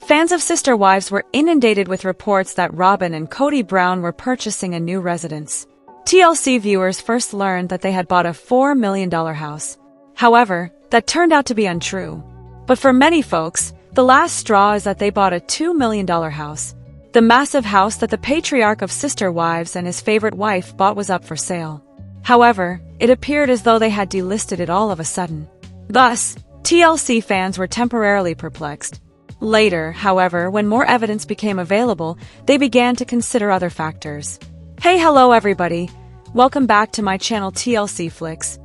Fans of Sister Wives were inundated with reports that Robyn and Kody Brown were purchasing a new residence. TLC viewers first learned that they had bought a $4 million house. However, that turned out to be untrue. But for many folks, the last straw is that they bought a $2 million house. The massive house that the patriarch of Sister Wives and his favorite wife bought was up for sale. However, it appeared as though they had delisted it all of a sudden. Thus, TLC fans were temporarily perplexed. Later, however, when more evidence became available, they began to consider other factors. Hello everybody! Welcome back to my channel TLC Flicks.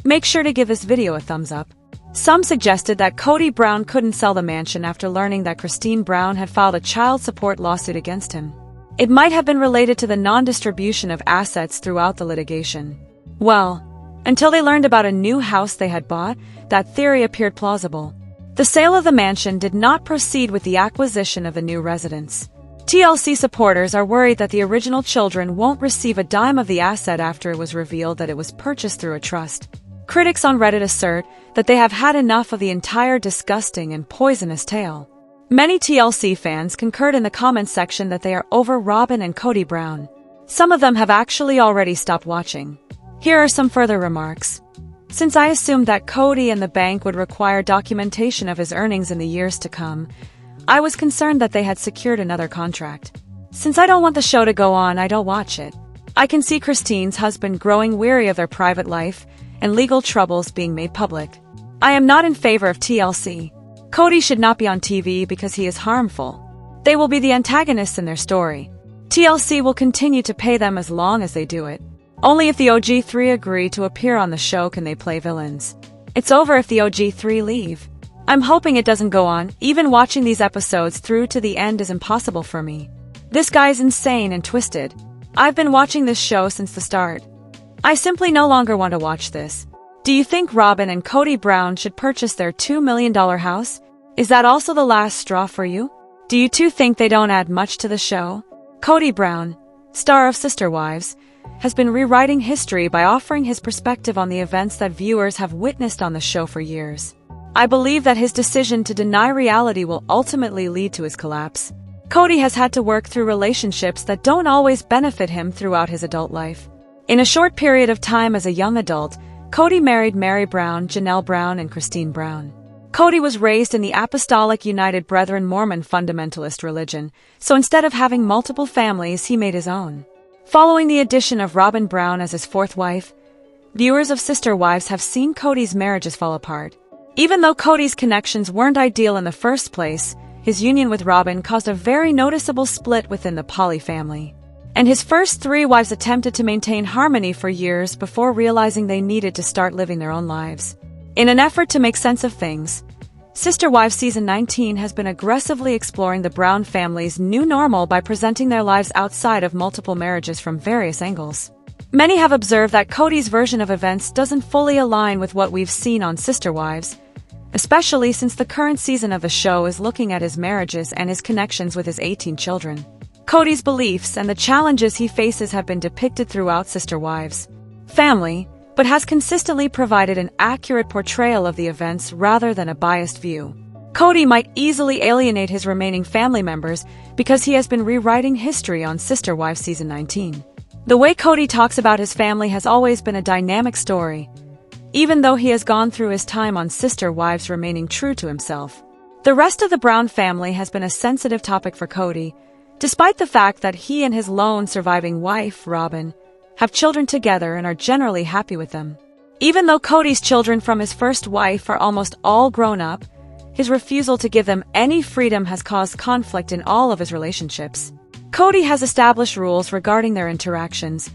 Make sure to give this video a thumbs up. Some suggested that Kody Brown couldn't sell the mansion after learning that Christine Brown had filed a child support lawsuit against him. It might have been related to the non-distribution of assets throughout the litigation. Well, until they learned about a new house they had bought, that theory appeared plausible. The sale of the mansion did not proceed with the acquisition of the new residence. TLC supporters are worried that the original children won't receive a dime of the asset after it was revealed that it was purchased through a trust. Critics on Reddit assert that they have had enough of the entire disgusting and poisonous tale. Many TLC fans concurred in the comments section that they are over Robyn and Kody Brown. Some of them have actually already stopped watching. Here are some further remarks. Since I assumed that Kody and the bank would require documentation of his earnings in the years to come, I was concerned that they had secured another contract. Since I don't want the show to go on, I don't watch it. I can see Christine's husband growing weary of their private life and legal troubles being made public. I am not in favor of TLC. Kody should not be on TV because he is harmful. They will be the antagonists in their story. TLC will continue to pay them as long as they do it. Only if the OG3 agree to appear on the show can they play villains. It's over if the OG3 leave. I'm hoping it doesn't go on. Even watching these episodes through to the end is impossible for me. This guy's insane and twisted. I've been watching this show since the start. I simply no longer want to watch this. Do you think Robyn and Kody Brown should purchase their $2 million house? Is that also the last straw for you? Do you two think they don't add much to the show? Kody Brown, star of Sister Wives, has been rewriting history by offering his perspective on the events that viewers have witnessed on the show for years. I believe that his decision to deny reality will ultimately lead to his collapse. Kody has had to work through relationships that don't always benefit him throughout his adult life. In a short period of time as a young adult, Kody married Mary Brown, Janelle Brown, and Christine Brown. Kody was raised in the Apostolic United Brethren Mormon fundamentalist religion, so instead of having multiple families, he made his own. Following the addition of Robyn Brown as his fourth wife, viewers of Sister Wives have seen Kody's marriages fall apart. Even though Kody's connections weren't ideal in the first place, his union with Robyn caused a very noticeable split within the Poly family. And his first three wives attempted to maintain harmony for years before realizing they needed to start living their own lives. In an effort to make sense of things, Sister Wives Season 19 has been aggressively exploring the Brown family's new normal by presenting their lives outside of multiple marriages from various angles. Many have observed that Kody's version of events doesn't fully align with what we've seen on Sister Wives, especially since the current season of the show is looking at his marriages and his connections with his 18 children. Kody's beliefs and the challenges he faces have been depicted throughout Sister Wives family, but has consistently provided an accurate portrayal of the events rather than a biased view. Kody might easily alienate his remaining family members because he has been rewriting history on Sister Wives Season 19. The way Kody talks about his family has always been a dynamic story, even though he has gone through his time on Sister Wives remaining true to himself. The rest of the Brown family has been a sensitive topic for Kody, despite the fact that he and his lone surviving wife, Robyn, have children together and are generally happy with them. Even though Kody's children from his first wife are almost all grown up, his refusal to give them any freedom has caused conflict in all of his relationships. Kody has established rules regarding their interactions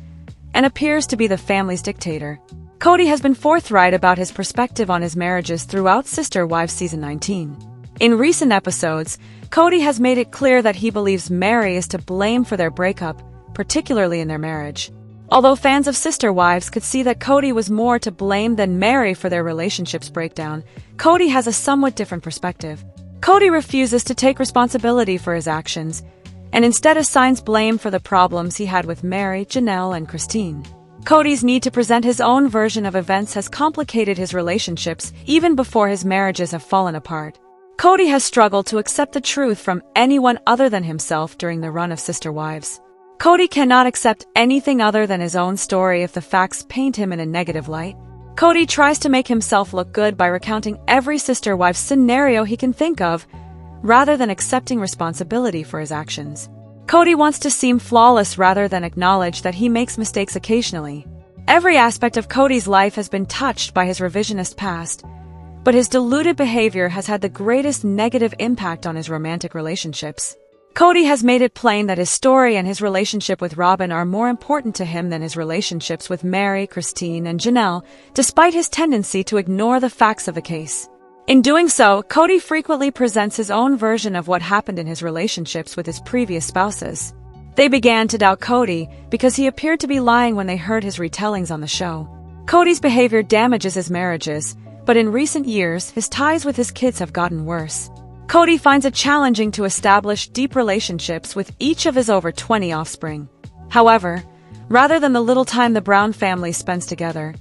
and appears to be the family's dictator. Kody has been forthright about his perspective on his marriages throughout Sister Wives Season 19. In recent episodes, Kody has made it clear that he believes Mary is to blame for their breakup, particularly in their marriage. Although fans of Sister Wives could see that Kody was more to blame than Mary for their relationship's breakdown, Kody has a somewhat different perspective. Kody refuses to take responsibility for his actions, and instead assigns blame for the problems he had with Mary, Janelle, and Christine. Kody's need to present his own version of events has complicated his relationships even before his marriages have fallen apart. Kody has struggled to accept the truth from anyone other than himself during the run of Sister Wives. Kody cannot accept anything other than his own story if the facts paint him in a negative light. Kody tries to make himself look good by recounting every Sister Wives scenario he can think of, rather than accepting responsibility for his actions. Kody wants to seem flawless rather than acknowledge that he makes mistakes occasionally. Every aspect of Kody's life has been touched by his revisionist past, but his deluded behavior has had the greatest negative impact on his romantic relationships. Kody has made it plain that his story and his relationship with Robin are more important to him than his relationships with Mary, Christine, and Janelle, despite his tendency to ignore the facts of the case. In doing so, Kody frequently presents his own version of what happened in his relationships with his previous spouses. They began to doubt Kody because he appeared to be lying when they heard his retellings on the show. Kody's behavior damages his marriages, but in recent years, his ties with his kids have gotten worse. Kody finds it challenging to establish deep relationships with each of his over 20 offspring. However, rather than the little time the Brown family spends together,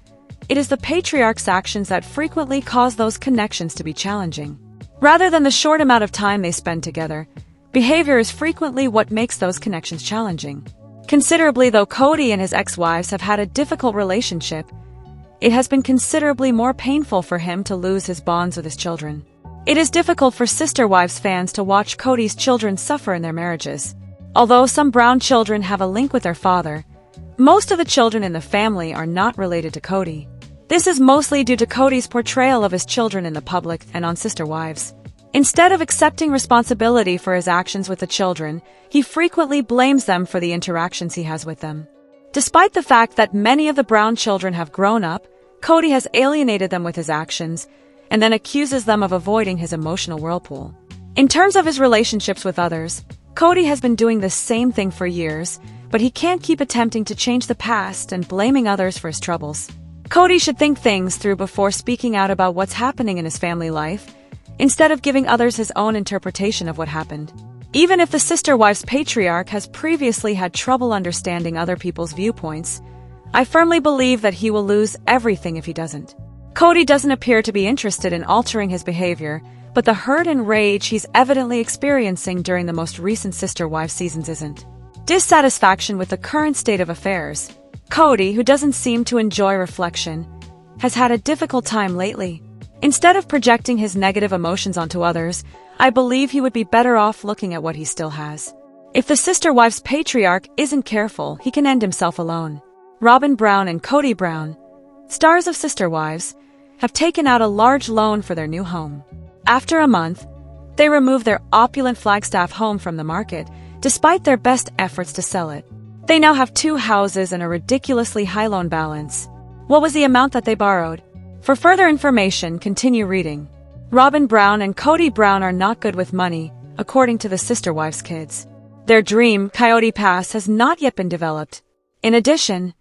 it is the patriarch's actions that frequently cause those connections to be challenging. Rather than the short amount of time they spend together, behavior is frequently what makes those connections challenging. Considerably though Kody and his ex-wives have had a difficult relationship, it has been considerably more painful for him to lose his bonds with his children. It is difficult for Sister Wives fans to watch Kody's children suffer in their marriages. Although some Brown children have a link with their father, most of the children in the family are not related to Kody. This is mostly due to Kody's portrayal of his children in the public and on Sister Wives. Instead of accepting responsibility for his actions with the children, he frequently blames them for the interactions he has with them. Despite the fact that many of the Brown children have grown up, Kody has alienated them with his actions, and then accuses them of avoiding his emotional whirlpool. In terms of his relationships with others, Kody has been doing the same thing for years, but he can't keep attempting to change the past and blaming others for his troubles. Kody should think things through before speaking out about what's happening in his family life, instead of giving others his own interpretation of what happened. Even if the Sister Wives patriarch has previously had trouble understanding other people's viewpoints, I firmly believe that he will lose everything if he doesn't. Kody doesn't appear to be interested in altering his behavior, but the hurt and rage he's evidently experiencing during the most recent Sister Wives seasons isn't. Dissatisfaction with the current state of affairs. Kody, who doesn't seem to enjoy reflection, has had a difficult time lately. Instead of projecting his negative emotions onto others, I believe he would be better off looking at what he still has. If the Sister Wives patriarch isn't careful, he can end himself alone. Robin Brown and Kody Brown, stars of Sister Wives, have taken out a large loan for their new home. After a month, they removed their opulent Flagstaff home from the market, despite their best efforts to sell it. They now have 2 houses and a ridiculously high loan balance. What was the amount that they borrowed? For further information, continue reading. Robin Brown and Kody Brown are not good with money, according to the Sister Wives kids. Their dream, Coyotee Pass, has not yet been developed. In addition,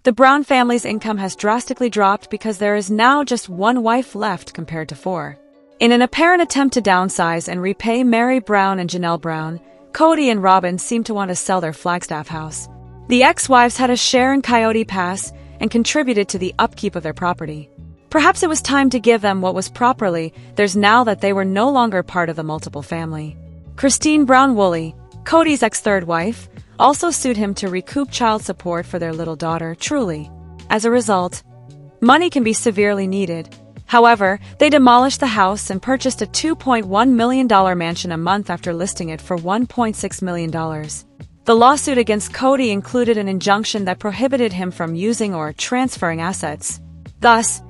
the Brown family's income has drastically dropped because there is now just 1 wife left compared to 4. In an apparent attempt to downsize and repay Mary Brown and Janelle Brown, Kody and Robin seem to want to sell their Flagstaff house. The ex-wives had a share in Coyotee Pass and contributed to the upkeep of their property. Perhaps it was time to give them what was properly theirs now that they were no longer part of the multiple family. Christine Brown Woolley, Kody's ex-third wife, also sued him to recoup child support for their little daughter, Truly. As a result, money can be severely needed. However, they demolished the house and purchased a $2.1 million mansion a month after listing it for $1.6 million. The lawsuit against Kody included an injunction that prohibited him from using or transferring assets. Thus,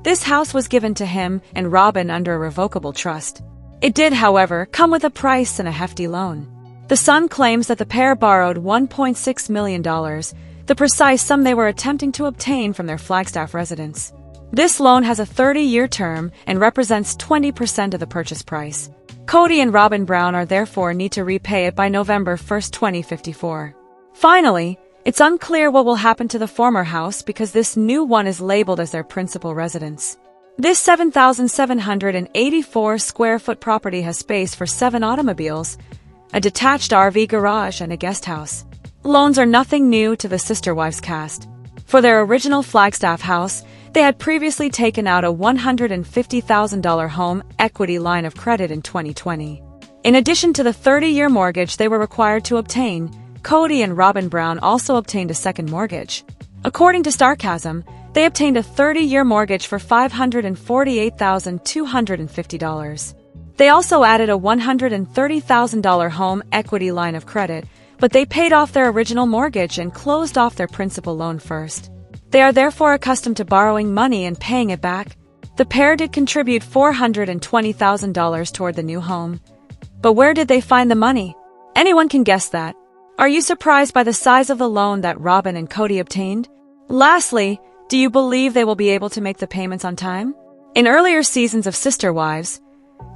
this house was given to him and Robin under a revocable trust. It did, however, come with a price and a hefty loan. The Sun claims that the pair borrowed $1.6 million, the precise sum they were attempting to obtain from their Flagstaff residence. This loan has a 30-year term and represents 20% of the purchase price. Kody and Robin Brown are therefore need to repay it by November 1, 2054. Finally, it's unclear what will happen to the former house because this new one is labeled as their principal residence. This 7,784 square foot property has space for 7 automobiles, a detached RV garage, and a guest house. Loans are nothing new to the Sister Wives cast. For their original Flagstaff house, They had previously taken out a $150,000 home equity line of credit in 2020. In addition to the 30-year mortgage they were required to obtain, Kody and Robin Brown also obtained a second mortgage. According to Sarcasm, they obtained a 30-year mortgage for $548,250. They also added a $130,000 home equity line of credit, but they paid off their original mortgage and closed off their principal loan first. They are therefore accustomed to borrowing money and paying it back. The pair did contribute $420,000 toward the new home. But where did they find the money? Anyone can guess that. Are you surprised by the size of the loan that Robin and Kody obtained? Lastly, do you believe they will be able to make the payments on time? In earlier seasons of Sister Wives,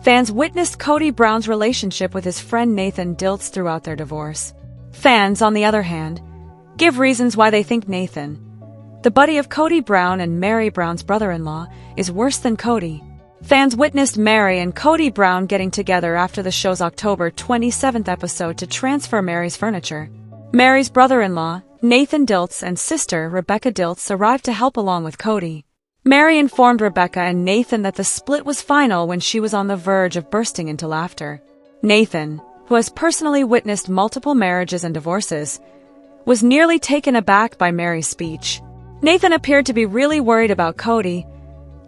fans witnessed Kody Brown's relationship with his friend Nathan Dilts throughout their divorce. Fans, on the other hand, give reasons why they think Nathan, the buddy of Kody Brown and Mary Brown's brother-in-law, is worse than Kody. Fans witnessed Mary and Kody Brown getting together after the show's October 27th episode to transfer Mary's furniture. Mary's brother-in-law, Nathan Dilts, and sister, Rebecca Dilts, arrived to help along with Kody. Mary informed Rebecca and Nathan that the split was final when she was on the verge of bursting into laughter. Nathan, who has personally witnessed multiple marriages and divorces, was nearly taken aback by Mary's speech. Nathan appeared to be really worried about Kody,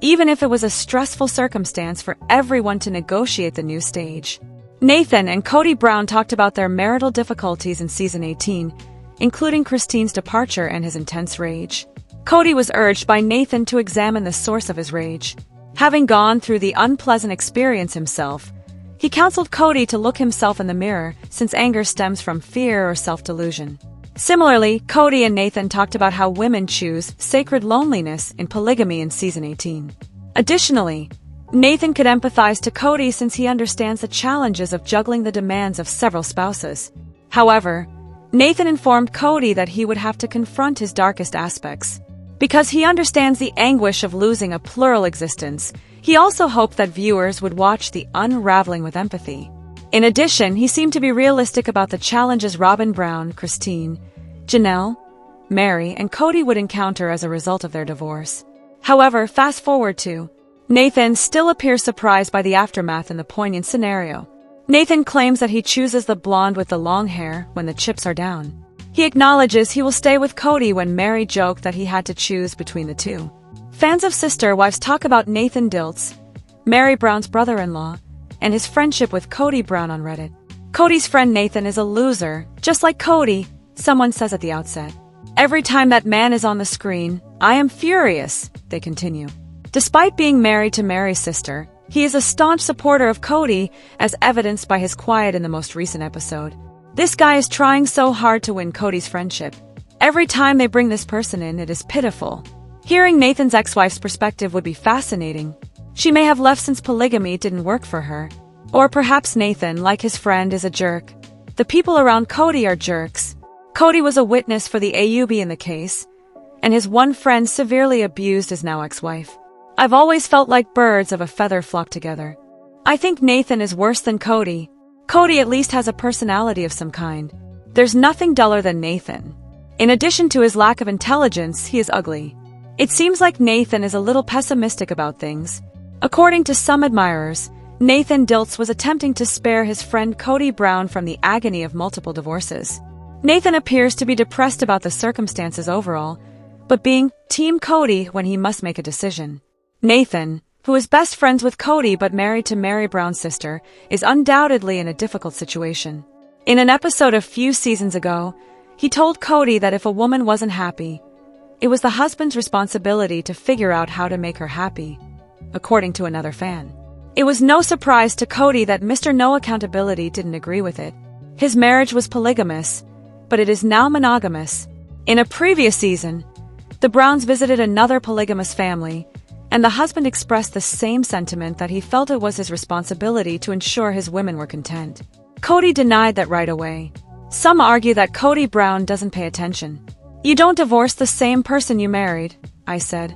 even if it was a stressful circumstance for everyone to negotiate the new stage. Nathan and Kody Brown talked about their marital difficulties in season 18, including Christine's departure and his intense rage. Kody was urged by Nathan to examine the source of his rage. Having gone through the unpleasant experience himself, he counseled Kody to look himself in the mirror, since anger stems from fear or self-delusion. Similarly, Kody and Nathan talked about how women choose sacred loneliness in polygamy in season 18. Additionally, Nathan could empathize to Kody since he understands the challenges of juggling the demands of several spouses. However, Nathan informed Kody that he would have to confront his darkest aspects. Because he understands the anguish of losing a plural existence, he also hoped that viewers would watch the unraveling with empathy. In addition, he seemed to be realistic about the challenges Robin Brown, Christine, Janelle, Mary, and Kody would encounter as a result of their divorce. However, fast forward to Nathan still appears surprised by the aftermath in the poignant scenario. Nathan claims that he chooses the blonde with the long hair when the chips are down. He acknowledges he will stay with Kody when Mary joked that he had to choose between the two. Fans of Sister Wives talk about Nathan Dilts, Mary Brown's brother-in-law, and his friendship with Kody Brown on Reddit. Kody's friend Nathan is a loser, just like Kody, someone says at the outset. Every time that man is on the screen, I am furious, they continue. Despite being married to Mary's sister, he is a staunch supporter of Kody, as evidenced by his quiet in the most recent episode. This guy is trying so hard to win Kody's friendship. Every time they bring this person in, it is pitiful. Hearing Nathan's ex-wife's perspective would be fascinating. She may have left since polygamy didn't work for her. Or perhaps Nathan, like his friend, is a jerk. The people around Kody are jerks. Kody was a witness for the AUB in the case, and his one friend severely abused his now ex-wife. I've always felt like birds of a feather flock together. I think Nathan is worse than Kody. Kody at least has a personality of some kind. There's nothing duller than Nathan. In addition to his lack of intelligence, he is ugly. It seems like Nathan is a little pessimistic about things. According to some admirers, Nathan Dilts was attempting to spare his friend Kody Brown from the agony of multiple divorces. Nathan appears to be depressed about the circumstances overall, but being Team Kody when he must make a decision. Nathan, who is best friends with Kody but married to Mary Brown's sister, is undoubtedly in a difficult situation. In an episode a few seasons ago, he told Kody that if a woman wasn't happy, it was the husband's responsibility to figure out how to make her happy, according to another fan. It was no surprise to Kody that Mr. No Accountability didn't agree with it. His marriage was polygamous, but it is now monogamous. In a previous season, the Browns visited another polygamous family, and the husband expressed the same sentiment that he felt it was his responsibility to ensure his women were content. Kody denied that right away. Some argue that Kody Brown doesn't pay attention. "You don't divorce the same person you married," I said,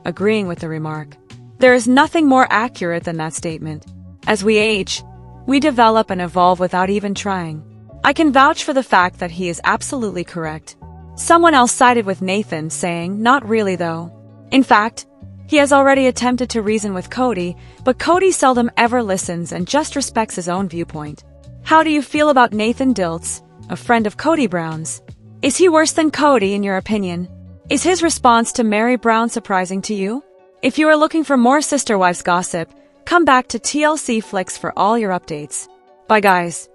agreeing with the remark. There is nothing more accurate than that statement. As we age, we develop and evolve without even trying. I can vouch for the fact that he is absolutely correct. Someone else sided with Nathan, saying, "Not really though. In fact, he has already attempted to reason with Kody, but Kody seldom ever listens and just respects his own viewpoint. How do you feel about Nathan Dilts, a friend of Kody Brown's? Is he worse than Kody in your opinion? Is his response to Mary Brown surprising to you? If you are looking for more Sister Wives gossip, come back to TLC Flicks for all your updates. Bye guys.